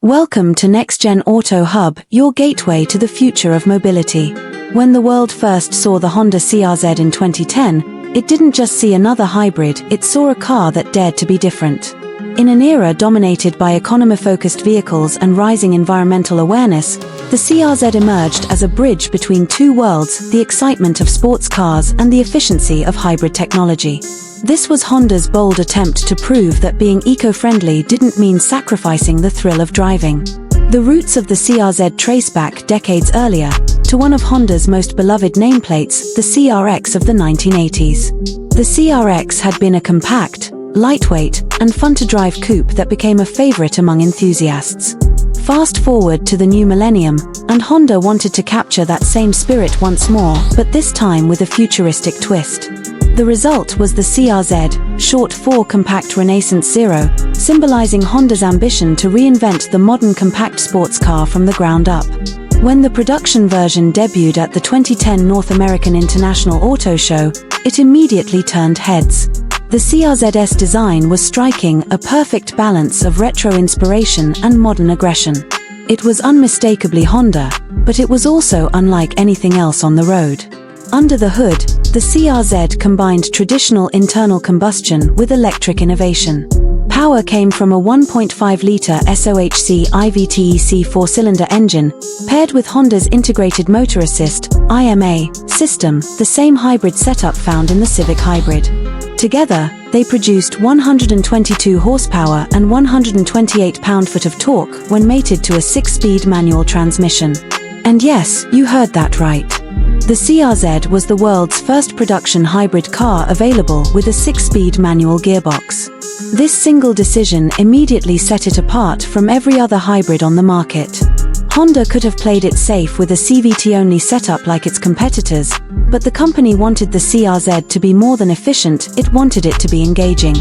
Welcome to Next Gen Auto Hub, your gateway to the future of mobility. When the world first saw the Honda CR-Z in 2010, it didn't just see another hybrid, it saw a car that dared to be different. In an era dominated by economy-focused vehicles and rising environmental awareness, the CR-Z emerged as a bridge between two worlds, the excitement of sports cars and the efficiency of hybrid technology. This was Honda's bold attempt to prove that being eco-friendly didn't mean sacrificing the thrill of driving. The roots of the CR-Z trace back decades earlier, to one of Honda's most beloved nameplates, the CRX of the 1980s. The CRX had been a compact, lightweight, and fun-to-drive coupe that became a favorite among enthusiasts. Fast forward to the new millennium, and Honda wanted to capture that same spirit once more, but this time with a futuristic twist. The result was the CR-Z, short for Compact Renaissance Zero, symbolizing Honda's ambition to reinvent the modern compact sports car from the ground up. When the production version debuted at the 2010 North American International Auto Show, it immediately turned heads. The CR-Z's design was striking, a perfect balance of retro inspiration and modern aggression. It was unmistakably Honda, but it was also unlike anything else on the road. Under the hood, the CR-Z combined traditional internal combustion with electric innovation. Power came from a 1.5-liter SOHC i-VTEC four-cylinder engine, paired with Honda's integrated motor assist (IMA) system, the same hybrid setup found in the Civic Hybrid. Together, they produced 122 horsepower and 128 pound-foot of torque when mated to a 6-speed manual transmission. And yes, you heard that right. The CR-Z was the world's first production hybrid car available with a 6-speed manual gearbox. This single decision immediately set it apart from every other hybrid on the market. Honda could have played it safe with a CVT-only setup like its competitors, but the company wanted the CR-Z to be more than efficient, it wanted it to be engaging.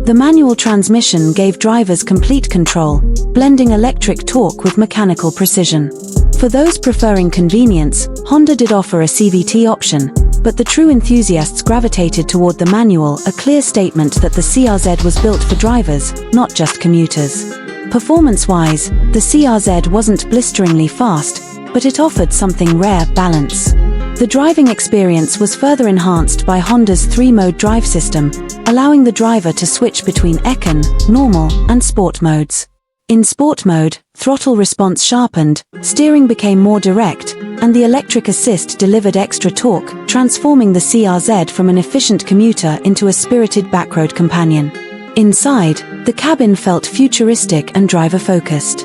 The manual transmission gave drivers complete control, blending electric torque with mechanical precision. For those preferring convenience, Honda did offer a CVT option, but the true enthusiasts gravitated toward the manual, a clear statement that the CR-Z was built for drivers, not just commuters. Performance-wise, the CR-Z wasn't blisteringly fast, but it offered something rare: balance. The driving experience was further enhanced by Honda's 3-mode drive system, allowing the driver to switch between Econ, normal, and sport modes. In sport mode, throttle response sharpened, steering became more direct, and the electric assist delivered extra torque, transforming the CR-Z from an efficient commuter into a spirited backroad companion. Inside, the cabin felt futuristic and driver-focused.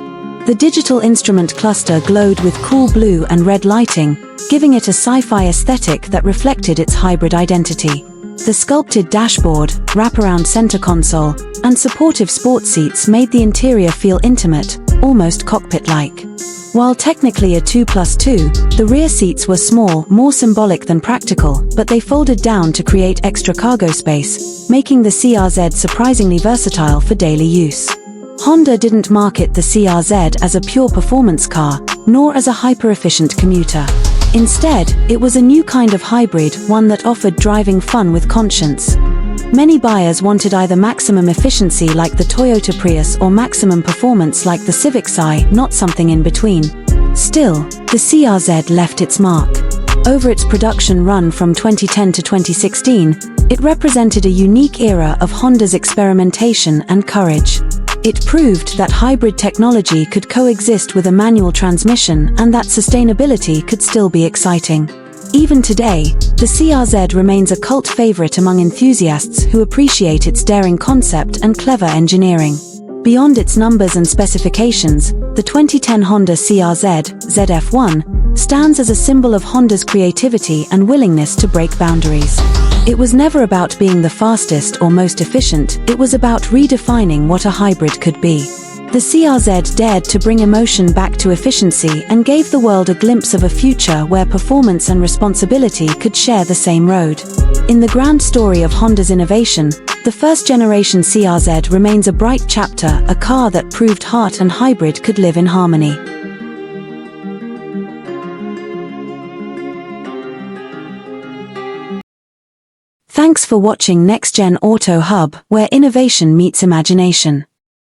The digital instrument cluster glowed with cool blue and red lighting, giving it a sci-fi aesthetic that reflected its hybrid identity. The sculpted dashboard, wraparound center console, and supportive sports seats made the interior feel intimate, almost cockpit-like. While technically a 2+2, the rear seats were small, more symbolic than practical, but they folded down to create extra cargo space, making the CR-Z surprisingly versatile for daily use. Honda didn't market the CR-Z as a pure performance car, nor as a hyper-efficient commuter. Instead, it was a new kind of hybrid, one that offered driving fun with conscience. Many buyers wanted either maximum efficiency like the Toyota Prius or maximum performance like the Civic Si, not something in between. Still, the CR-Z left its mark. Over its production run from 2010 to 2016, it represented a unique era of Honda's experimentation and courage. It proved that hybrid technology could coexist with a manual transmission and that sustainability could still be exciting. Even today, the CR-Z remains a cult favorite among enthusiasts who appreciate its daring concept and clever engineering. Beyond its numbers and specifications, the 2010 Honda CR-Z, ZF1, stands as a symbol of Honda's creativity and willingness to break boundaries. It was never about being the fastest or most efficient, it was about redefining what a hybrid could be. The CR-Z dared to bring emotion back to efficiency and gave the world a glimpse of a future where performance and responsibility could share the same road. In the grand story of Honda's innovation, the first-generation CR-Z remains a bright chapter, a car that proved heart and hybrid could live in harmony. Thanks for watching Next Gen Auto Hub, where innovation meets imagination.